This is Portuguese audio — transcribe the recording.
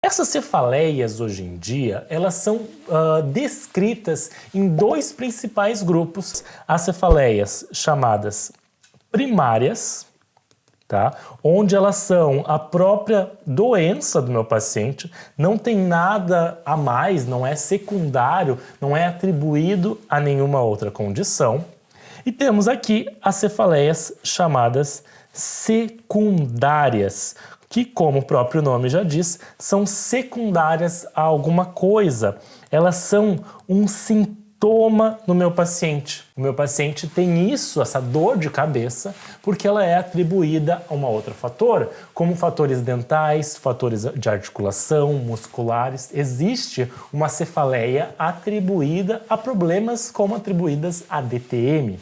Essas cefaleias, hoje em dia, elas são descritas em dois principais grupos. As cefaleias chamadas primárias, tá? Onde elas são a própria doença do meu paciente, não tem nada a mais, não é secundário, não é atribuído a nenhuma outra condição. E temos aqui as cefaleias chamadas secundárias, que, como o próprio nome já diz, são secundárias a alguma coisa. Elas são um sintoma no meu paciente. O meu paciente tem isso, essa dor de cabeça, porque ela é atribuída a uma outra fator, como fatores dentais, fatores de articulação, musculares. Existe uma cefaleia atribuída a problemas como atribuídas a DTM.